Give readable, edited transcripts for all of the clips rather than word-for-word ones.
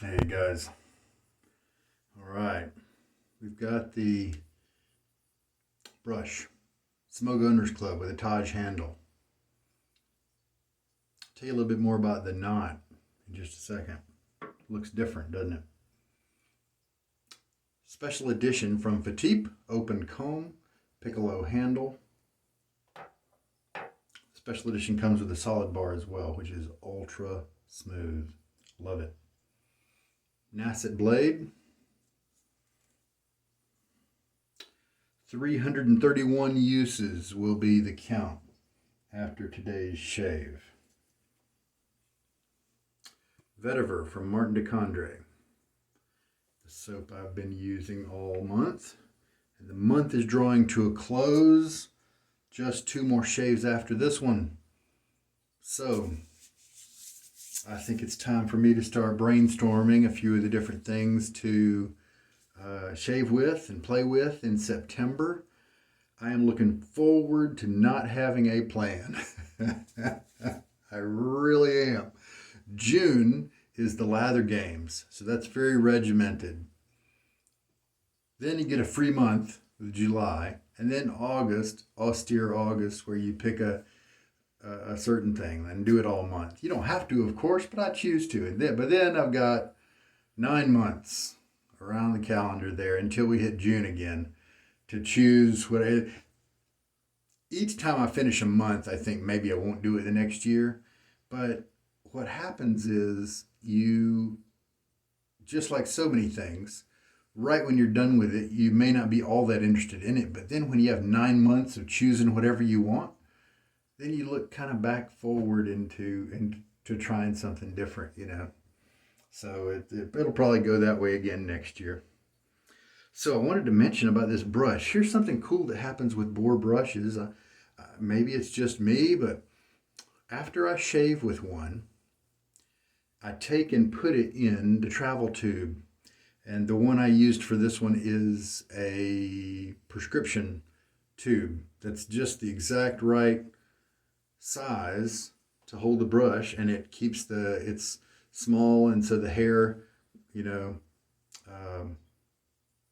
Hey guys. All right. We've got the brush, Semogue Owners Club with a Taj handle. I'll tell you a little bit more about the knot in just a second. Looks different, doesn't it? Special edition from Fatip, open comb, Piccolo handle. Special edition comes with a solid bar as well, which is ultra smooth. Love it. Nacet blade. 331 uses will be the count after today's shave. Vetiver from Martin de Candre. The soap I've been using all month. And the month is drawing to a close. Just 2 more shaves after this one. So, I think it's time for me to start brainstorming a few of the different things to shave with and play with in September. I am looking forward to not having a plan. I really am. June is the Lather games, so that's very regimented. Then you get a free month with July, and then August, Austere August, where you pick a certain thing and do it all month. You don't have to, of course, but I choose to. But then I've got 9 months around the calendar there until we hit June again to choose what each time I finish a month, I think maybe I won't do it the next year. But what happens is you, just like so many things, right when you're done with it, you may not be all that interested in it. But then when you have 9 months of choosing whatever you want, then you look kind of back forward into trying something different, you know. So it'll probably go that way again next year. So I wanted to mention about this brush. Here's something cool that happens with boar brushes. Maybe it's just me, but after I shave with one, I take and put it in the travel tube. And the one I used for this one is a prescription tube that's just the exact right size to hold the brush, and it keeps it's small, and so the hair, you know,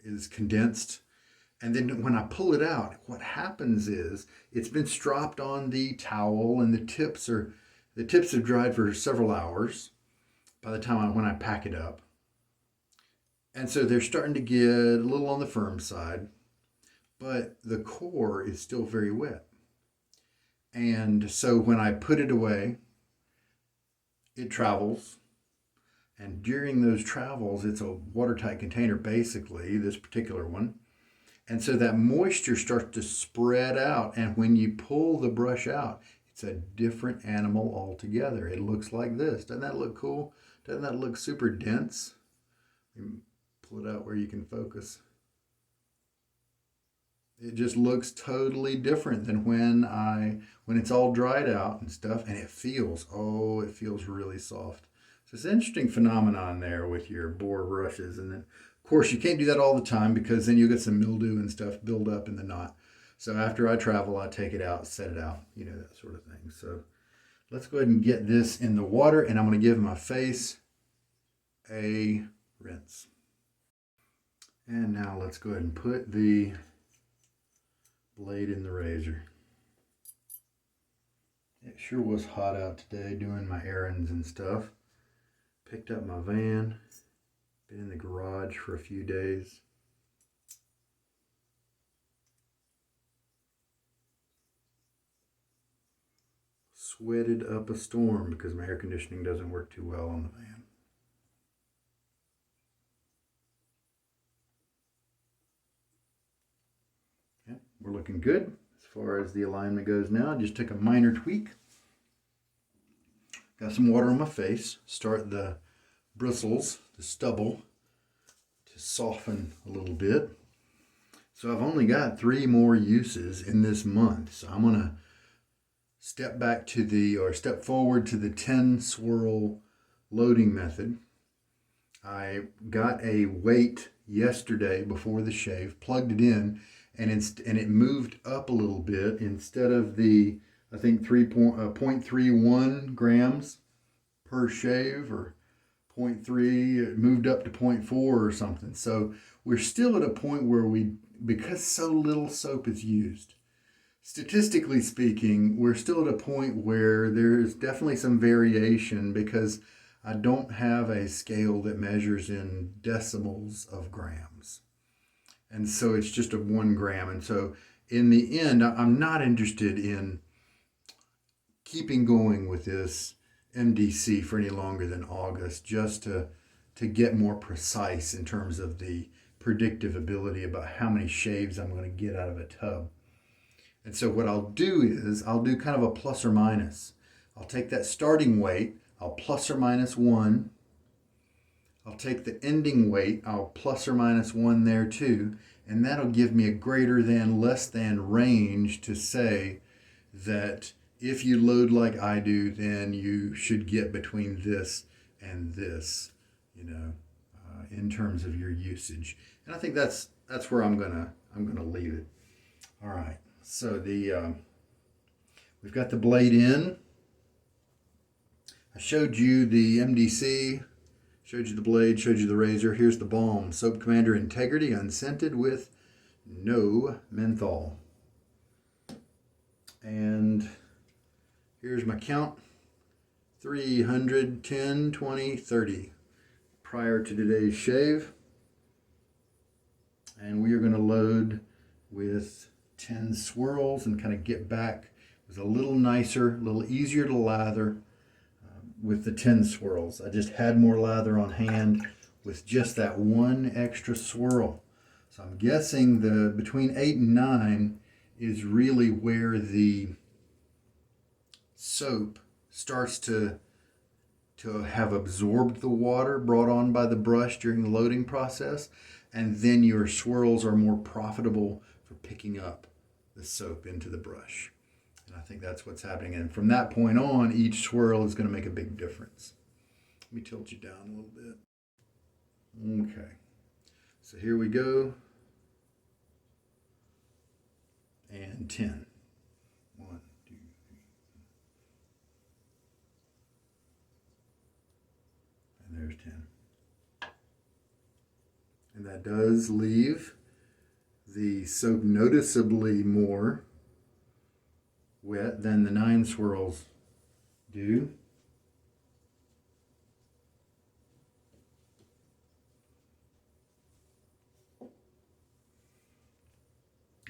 is condensed. And then when I pull it out, what happens is it's been stropped on the towel, and the tips have dried for several hours by the time when I pack it up. And so they're starting to get a little on the firm side, but the core is still very wet. And so when I put it away, it travels. And during those travels, it's a watertight container, basically, this particular one. And so that moisture starts to spread out. And when you pull the brush out, it's a different animal altogether. It looks like this. Doesn't that look cool? Doesn't that look super dense? Pull it out where you can focus. It just looks totally different than when it's all dried out and stuff, and it feels really soft. So it's an interesting phenomenon there with your boar brushes. And then, of course, you can't do that all the time because then you'll get some mildew and stuff build up in the knot. So after I travel, I take it out, set it out, you know, that sort of thing. So let's go ahead and get this in the water, and I'm going to give my face a rinse. And now let's go ahead and put the blade in the razor. It sure was hot out today doing my errands and stuff. Picked up my van, been in the garage for a few days. Sweated up a storm because my air conditioning doesn't work too well on the van. Okay, we're looking good as far as the alignment goes now. Just took a minor tweak. Got some water on my face. Start the bristles, the stubble, to soften a little bit. So I've only got 3 more uses in this month. So I'm gonna step forward to the 10 swirl loading method. I got a weight yesterday before the shave, plugged it in, and it moved up a little bit. Instead of the, I think 0.31 grams per shave or 0.3, it moved up to 0.4 or something. So we're still at a point where because so little soap is used, statistically speaking, we're still at a point where there's definitely some variation because I don't have a scale that measures in decimals of grams. And so it's just a 1 gram. And so in the end, I'm not interested in keeping going with this MdC for any longer than August, just to get more precise in terms of the predictive ability about how many shaves I'm going to get out of a tub. And so what I'll do is I'll do kind of a plus or minus. I'll take that starting weight, I'll plus or minus 1. I'll take the ending weight, I'll plus or minus 1 there too, and that'll give me a greater than, less than range to say that if you load like I do, then you should get between this and this, in terms of your usage. And I think that's where I'm gonna leave it. All right. So we've got the blade in. I showed you the MdC, showed you the blade, showed you the razor. Here's the balm, Soap Commander Integrity Unscented with no menthol. And here's my count: 300, 10, 20, 30 prior to today's shave. And we are going to load with 10 swirls and kind of get back. It was a little nicer, a little easier to lather with the 10 swirls. I just had more lather on hand with just that 1 extra swirl. So I'm guessing between 8 and 9 is really where the soap starts to have absorbed the water brought on by the brush during the loading process, and then your swirls are more profitable for picking up the soap into the brush. And I think that's what's happening. And from that point on, each swirl is going to make a big difference. Let me tilt you down a little bit. Okay. So here we go. And 10. 1, 2, 3. And there's 10. And that does leave the soap noticeably more wet than the 9 swirls do.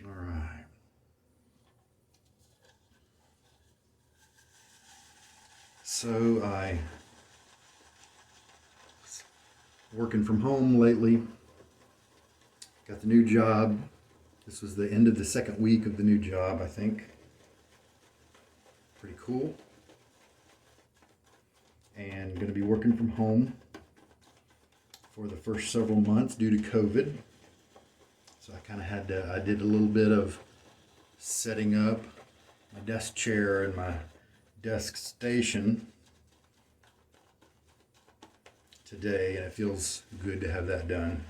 All right. So I working from home lately. Got the new job. This was the end of the 2nd week of the new job, I think. Pretty cool. And going to be working from home for the first several months due to COVID. So I kind of I did a little bit of setting up my desk chair and my desk station today, and it feels good to have that done.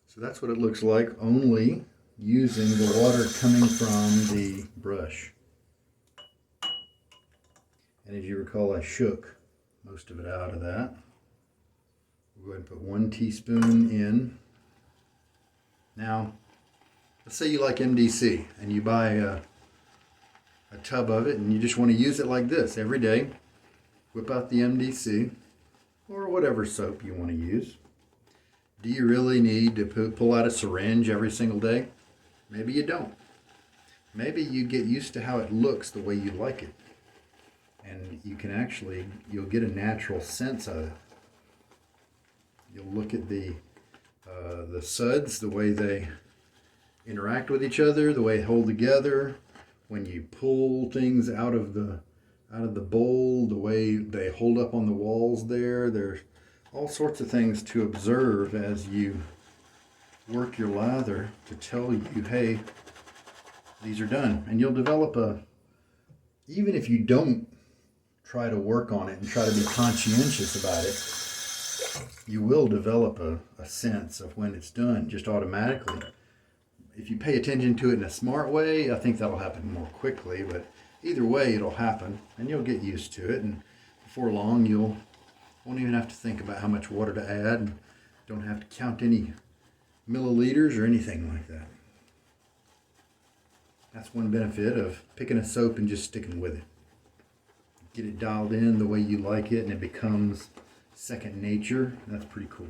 So that's what it looks like, only using the water coming from the brush. And as you recall, I shook most of it out of that. We'll go ahead and put 1 teaspoon in. Now, let's say you like MdC and you buy a tub of it and you just want to use it like this every day. Whip out the MdC or whatever soap you want to use. Do you really need to pull out a syringe every single day? Maybe you don't. Maybe you get used to how it looks the way you like it. And you'll get a natural sense of it. You'll look at the suds, the way they interact with each other, the way they hold together. When you pull things out of the bowl, the way they hold up on the walls there. There's all sorts of things to observe as you work your lather to tell you, hey, these are done. And you'll develop even if you don't try to work on it and try to be conscientious about it, you will develop a sense of when it's done just automatically. If you pay attention to it in a smart way, I think that'll happen more quickly, but either way it'll happen and you'll get used to it, and before long you won't even have to think about how much water to add, and don't have to count any milliliters or anything like that. That's one benefit of picking a soap and just sticking with it. Get it dialed in the way you like it and it becomes second nature. That's pretty cool.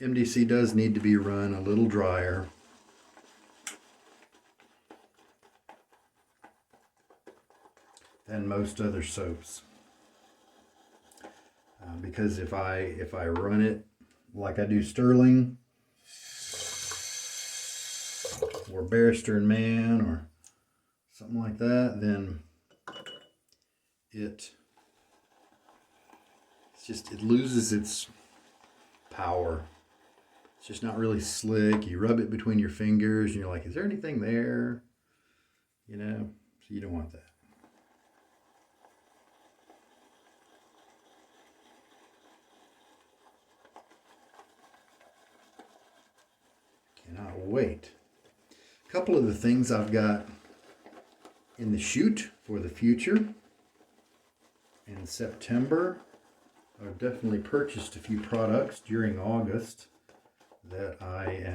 MdC does need to be run a little drier. Than most other soaps, because if I run it like I do Sterling or Barrister and Man or something like that, then it loses its power. It's just not really slick. You rub it between your fingers and you're like, is there anything there? You know, so you don't want that. Cannot wait. A couple of the things I've got in the chute for the future. In September, I've definitely purchased a few products during August that I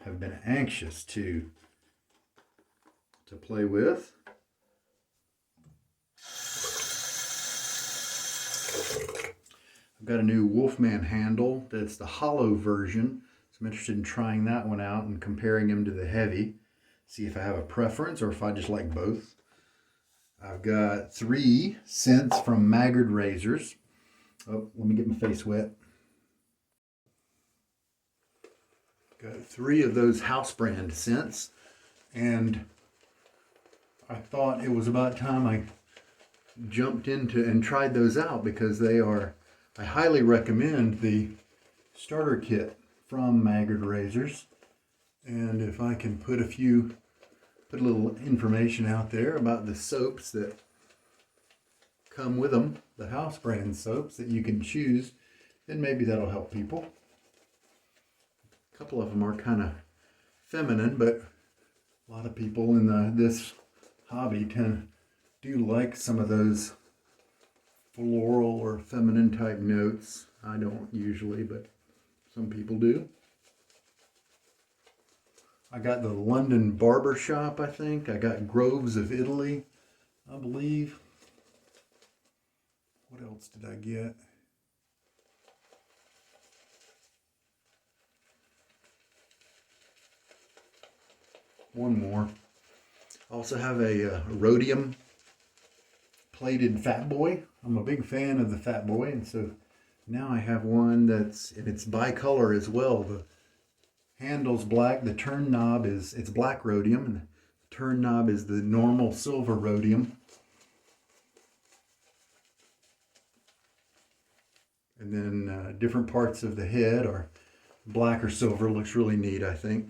have been anxious to play with. I've got a new Wolfman handle that's the hollow version. So I'm interested in trying that one out and comparing them to the heavy. See if I have a preference or if I just like both. I've got 3 scents from Maggard Razors. Oh, let me get my face wet. Got 3 of those house brand scents. And I thought it was about time I jumped into and tried those out, because I highly recommend the starter kit from Maggard Razors. And if I can put a little information out there about the soaps that come with them, the house brand soaps that you can choose, then maybe that'll help people. A couple of them are kind of feminine, but a lot of people in this hobby do like some of those floral or feminine type notes. I don't usually, but some people do. I got the London Barber Shop, I think. I got Groves of Italy, I believe. What else did I get? One more. I also have a rhodium plated Fat Boy. I'm a big fan of the Fat Boy, and so now I have one it's bicolor as well. The handle's black, the turn knob it's black rhodium, and the turn knob is the normal silver rhodium. And then different parts of the head are black or silver. Looks really neat, I think.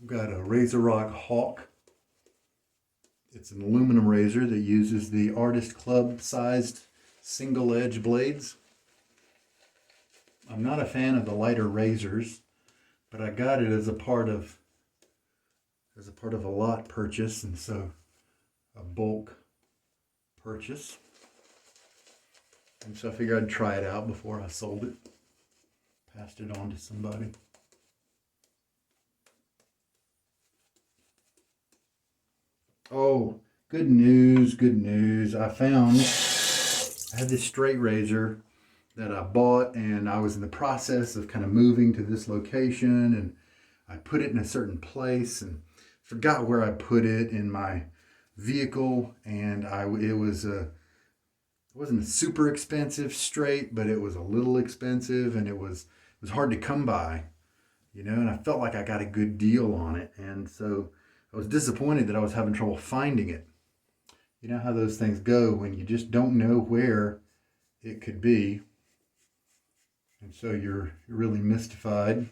I've got a Razor Rock Hawk. It's an aluminum razor that uses the Artist Club sized single edge blades. I'm not a fan of the lighter razors, but I got it as a part of a lot purchase, and so a bulk purchase. And so I figured I'd try it out before I sold it. Passed it on to somebody. Oh, good news, good news. I had this straight razor that I bought, and I was in the process of kind of moving to this location, and I put it in a certain place and forgot where I put it in my vehicle, and it wasn't a super expensive straight, but it was a little expensive, and it was hard to come by. you know, and I felt like I got a good deal on it. And so I was disappointed that I was having trouble finding it. You know how those things go when you just don't know where it could be. And so you're really mystified.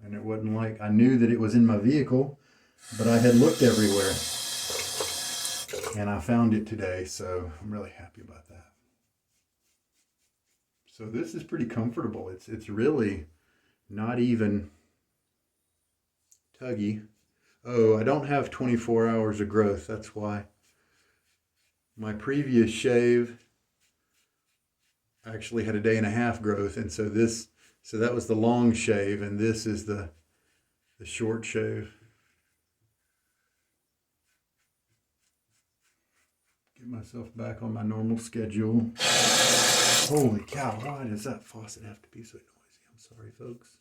And it wasn't like I knew that it was in my vehicle, but I had looked everywhere. And I found it today, so I'm really happy about that. So this is pretty comfortable. It's really not even tuggy. Oh, I don't have 24 hours of growth. That's why. My previous shave actually had a day and a half growth, and so that was the long shave, and this is the short shave. Get myself back on my normal schedule. Holy cow, why does that faucet have to be so noisy? I'm sorry, folks.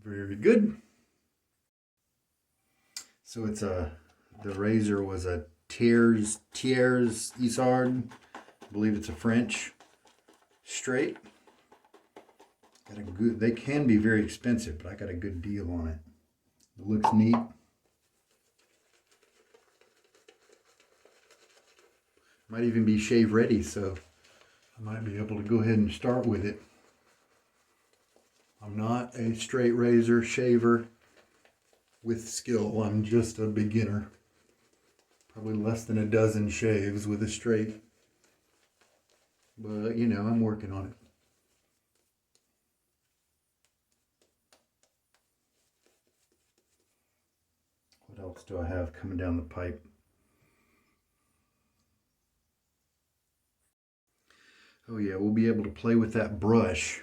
Very good. So it's the razor was a Thiers Isard. I believe it's a French straight. Got a good, they can be very expensive, but I got a good deal on it. It looks neat. Might even be shave ready, so I might be able to go ahead and start with it. I'm not a straight razor shaver with skill. I'm just a beginner. Probably less than a dozen shaves with a straight. But, you know, I'm working on it. What else do I have coming down the pipe? Oh yeah, we'll be able to play with that brush.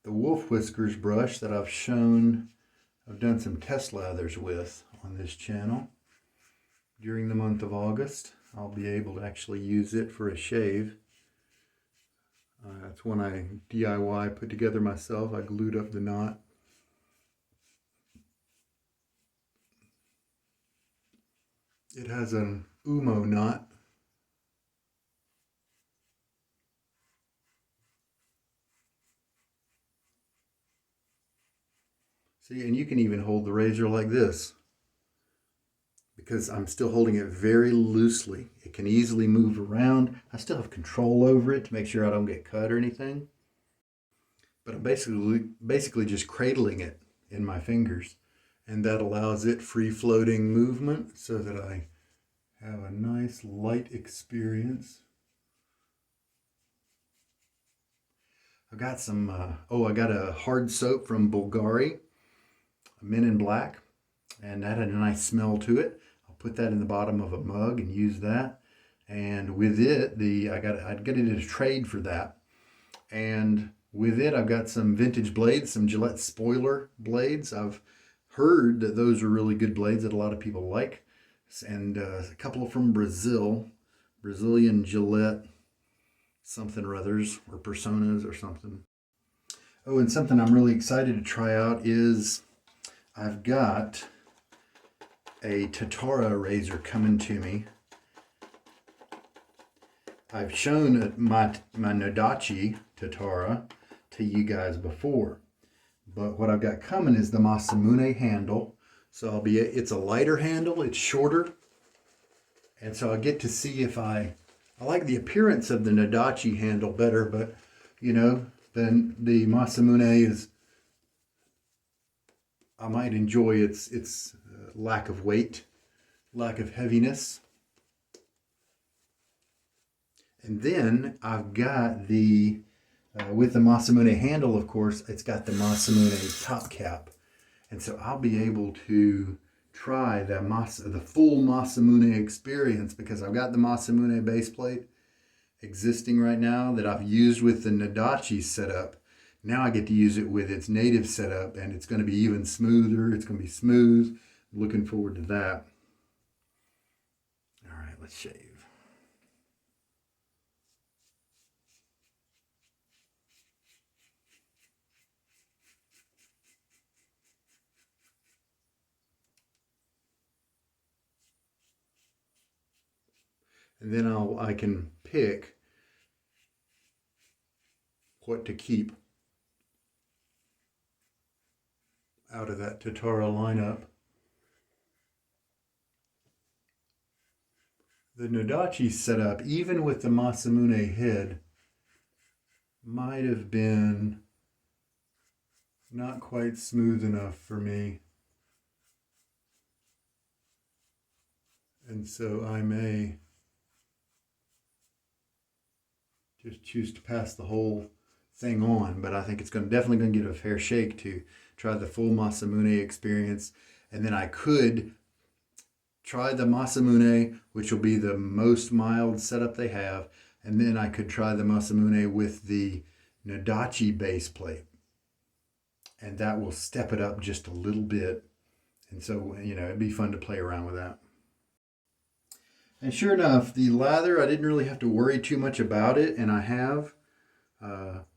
The Wolf Whiskers brush that I've done some test lathers with on this channel. During the month of August, I'll be able to actually use it for a shave. That's one I DIY put together myself. I glued up the knot. It has an Umo knot. See, and you can even hold the razor like this, because I'm still holding it very loosely. It can easily move around. I still have control over it to make sure I don't get cut or anything. But I'm basically just cradling it in my fingers, and that allows it free-floating movement so that I have a nice light experience. I got some, I got a hard soap from Bulgari, Men in Black, and that had a nice smell to it. I'll put that in the bottom of a mug and use that. And with it, I'd get it as a trade for that. And with it, I've got some vintage blades, some Gillette spoiler blades. I've heard that those are really good blades that a lot of people like. And a couple from Brazil, Brazilian Gillette something or others, or Personas or something. Oh, and something I'm really excited to try out is I've got a Tatara razor coming to me. I've shown my Nodachi Tatara to you guys before, but what I've got coming is the Masamune handle. So it's a lighter handle, it's shorter, and so I get to see if I like the appearance of the Nodachi handle better, but you know, then the Masamune is, I might enjoy its lack of weight, lack of heaviness. And then I've got the, with the Masamune handle, of course, it's got the Masamune top cap. And so I'll be able to try the full Masamune experience, because I've got the Masamune base plate existing right now that I've used with the Nodachi setup. Now I get to use it with its native setup, and it's going to be even smoother. It's going to be smooth. I'm looking forward to that. All right, let's shave. And then I can pick what to keep out of that Tatara lineup. The Nodachi setup, even with the Masamune head, might have been not quite smooth enough for me. And so I may just choose to pass the whole thing on, but I think it's definitely going to get a fair shake to try the full Masamune experience. And then I could try the Masamune, which will be the most mild setup they have, and then I could try the Masamune with the Nodachi base plate, and that will step it up just a little bit. And so, it'd be fun to play around with that. And sure enough, the lather, I didn't really have to worry too much about it, and I have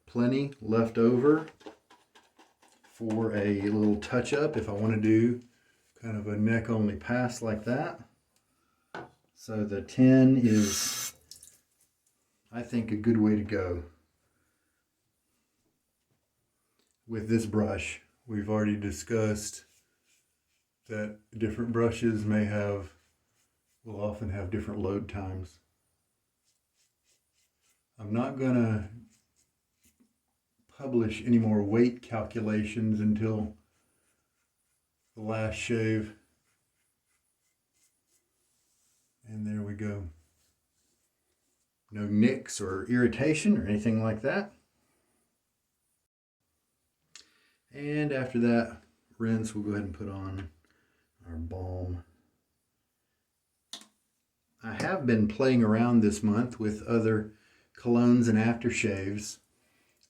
plenty left over for a little touch-up if I want to do kind of a neck-only pass like that. So the 10 is, I think, a good way to go. With this brush, we've already discussed that different brushes will often have different load times. I'm not going to publish any more weight calculations until the last shave. And there we go. No nicks or irritation or anything like that. And after that rinse, we'll go ahead and put on our balm. I have been playing around this month with other colognes and aftershaves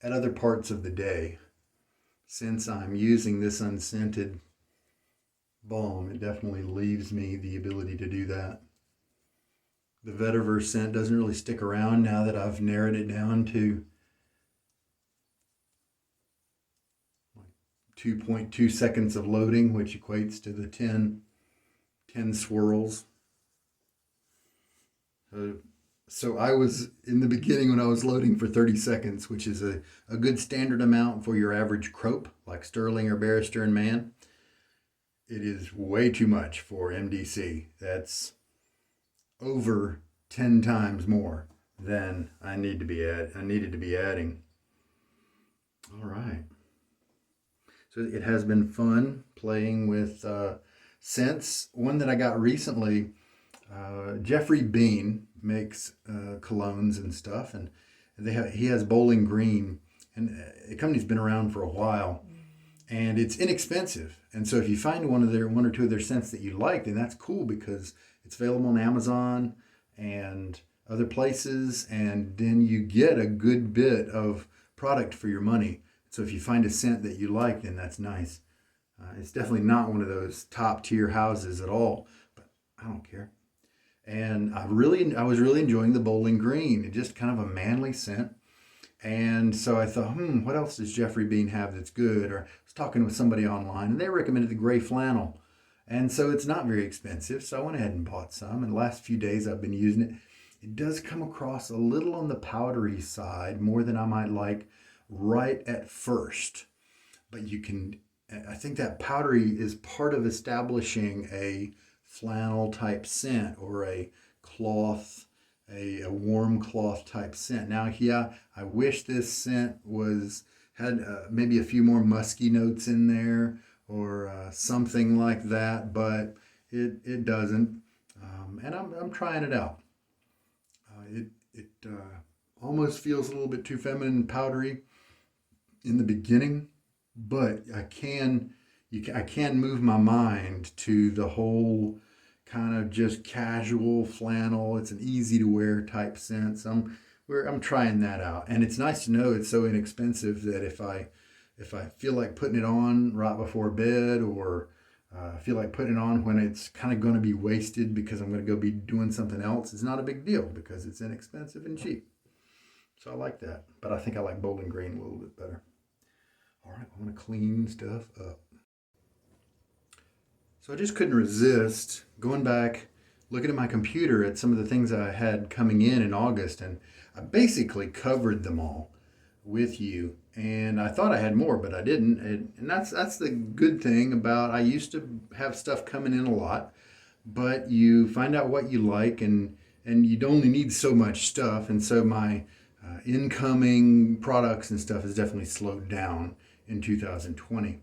at other parts of the day. Since I'm using this unscented balm, it definitely leaves me the ability to do that. The Vetiver scent doesn't really stick around now that I've narrowed it down to 2.2 seconds of loading, which equates to the 10 swirls. So I was, in the beginning when I was loading for 30 seconds, which is a good standard amount for your average crope, like Sterling or Barrister and Man. It is way too much for MdC. That's over 10 times more than I needed to be adding. All right. So it has been fun playing with scents. One that I got recently, Jeffrey Bean makes colognes and stuff, and he has Bowling Green, and the company's been around for a while, and it's inexpensive. And so if you find one or two of their scents that you like, then that's cool because it's available on Amazon and other places, and then you get a good bit of product for your money. So if you find a scent that you like, then that's nice. It's definitely not one of those top tier houses at all, but I don't care. And I was really enjoying the Bowling Green. It's just kind of a manly scent. And so I thought, what else does Jeffrey Bean have that's good? Or I was talking with somebody online, and they recommended the gray flannel. And so it's not very expensive, so I went ahead and bought some. And the last few days I've been using it. It does come across a little on the powdery side, more than I might like right at first. But I think that powdery is part of establishing a flannel type scent or a cloth, a warm cloth type scent. Now, yeah, I wish this scent had maybe a few more musky notes in there or something like that, but it doesn't. And I'm trying it out. It almost feels a little bit too feminine and powdery in the beginning, but I can move my mind to the whole kind of just casual flannel. It's an easy to wear type scent. So I'm trying that out, and it's nice to know it's so inexpensive that if I feel like putting it on right before bed, or feel like putting it on when it's kind of going to be wasted because I'm going to go be doing something else, it's not a big deal because it's inexpensive and cheap. So I like that, but I think I like Bowling Green a little bit better. All right, I want to clean stuff up. So I just couldn't resist going back, looking at my computer at some of the things I had coming in August, and I basically covered them all with you. And I thought I had more, but I didn't. And that's the good thing about, I used to have stuff coming in a lot, but you find out what you like, and you only need so much stuff. And so my incoming products and stuff has definitely slowed down in 2020.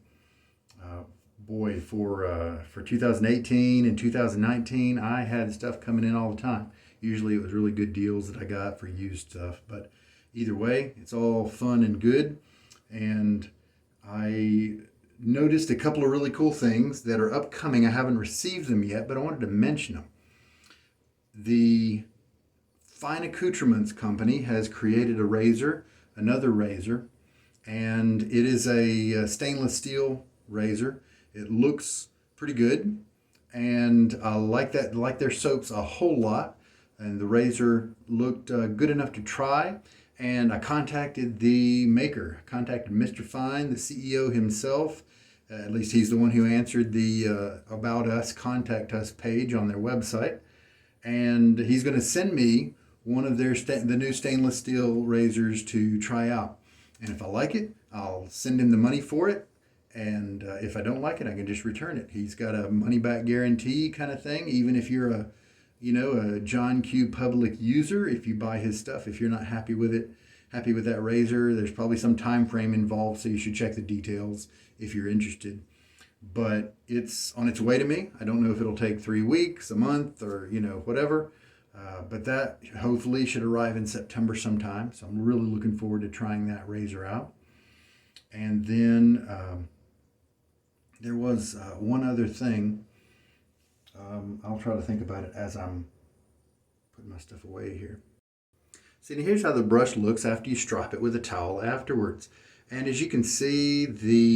Boy, for 2018 and 2019, I had stuff coming in all the time. Usually it was really good deals that I got for used stuff, but either way, it's all fun and good. And I noticed a couple of really cool things that are upcoming. I haven't received them yet, but I wanted to mention them. The Fine Accoutrements Company has created a razor, another razor, and it is a stainless steel razor. It looks pretty good, and I like their soaps a whole lot. And the razor looked good enough to try. And I contacted the maker, contacted Mr. Fine, the CEO himself. At least he's the one who answered the About Us, Contact Us page on their website. And he's going to send me one of the new stainless steel razors to try out. And if I like it, I'll send him the money for it. And if I don't like it, I can just return it. He's got a money back guarantee kind of thing. Even if you're a John Q public user, if you buy his stuff, if you're not happy with it, happy with that razor, there's probably some time frame involved, so you should check the details if you're interested. But it's on its way to me. I don't know if it'll take 3 weeks, a month, or whatever. But that hopefully should arrive in September sometime. So I'm really looking forward to trying that razor out. And then there was one other thing. I'll try to think about it as I'm putting my stuff away here. See, here's how the brush looks after you strop it with a towel afterwards. And as you can see,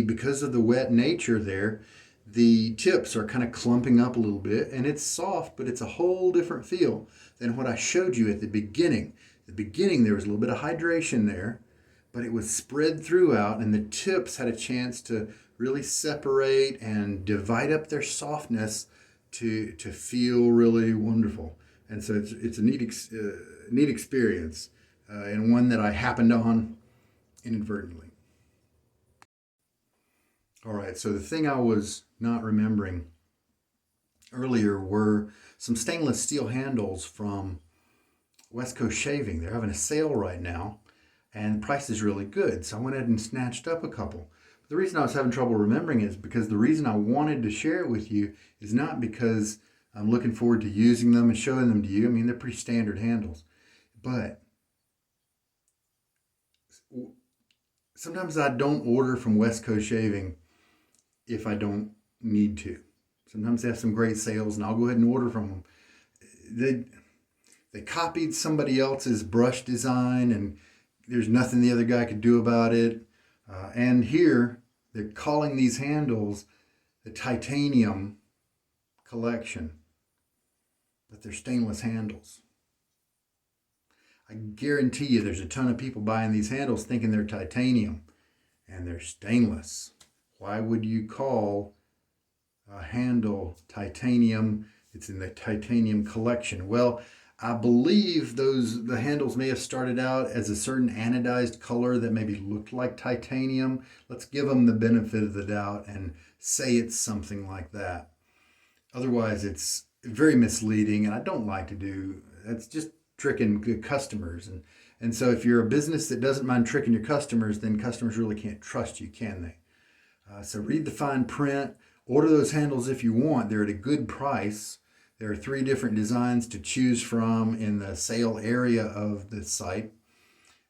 because of the wet nature there, the tips are kind of clumping up a little bit, and it's soft, but it's a whole different feel than what I showed you at the beginning. At the beginning, there was a little bit of hydration there, but it was spread throughout, and the tips had a chance to really separate and divide up their softness to feel really wonderful. And so it's a neat experience, and one that I happened on inadvertently. All right, so the thing I was not remembering earlier were some stainless steel handles from West Coast Shaving. They're having a sale right now, and the price is really good. So I went ahead and snatched up a couple. But the reason I was having trouble remembering it is because the reason I wanted to share it with you is not because I'm looking forward to using them and showing them to you. I mean, they're pretty standard handles. But sometimes I don't order from West Coast Shaving if I don't need to. Sometimes they have some great sales, and I'll go ahead and order from them. They copied somebody else's brush design, and there's nothing the other guy could do about it. And here, they're calling these handles the titanium collection, but they're stainless handles. I guarantee you there's a ton of people buying these handles thinking they're titanium, and they're stainless. Why would you call a handle titanium? It's in the titanium collection. Well, I believe the handles may have started out as a certain anodized color that maybe looked like titanium. Let's give them the benefit of the doubt and say it's something like that. Otherwise, it's very misleading, and I don't like to do. That's just tricking good customers. And so if you're a business that doesn't mind tricking your customers, then customers really can't trust you, can they? So read the fine print, order those handles if you want. They're at a good price. There are 3 different designs to choose from in the sale area of the site.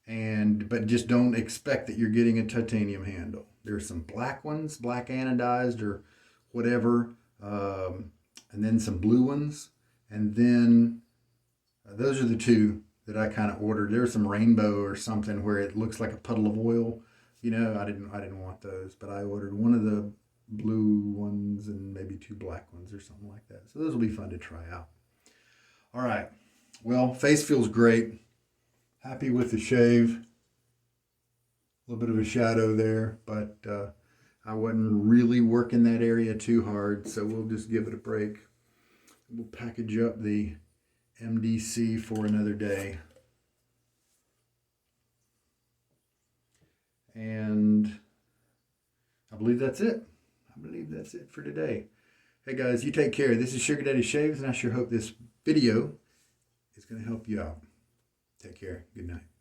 But just don't expect that you're getting a titanium handle. There are some black ones, black anodized or whatever, and then some blue ones. And then those are the 2 that I kind of ordered. There's some rainbow or something where it looks like a puddle of oil. I didn't want those, but I ordered one of the blue ones and maybe 2 black ones or something like that. So those will be fun to try out. All right. Well, face feels great. Happy with the shave. A little bit of a shadow there, but I wasn't really working that area too hard, so we'll just give it a break. We'll package up the MdC for another day. And I believe that's it. I believe that's it for today. Hey guys, you take care. This is Sugar Daddy Shaves, and I sure hope this video is going to help you out. Take care. Good night.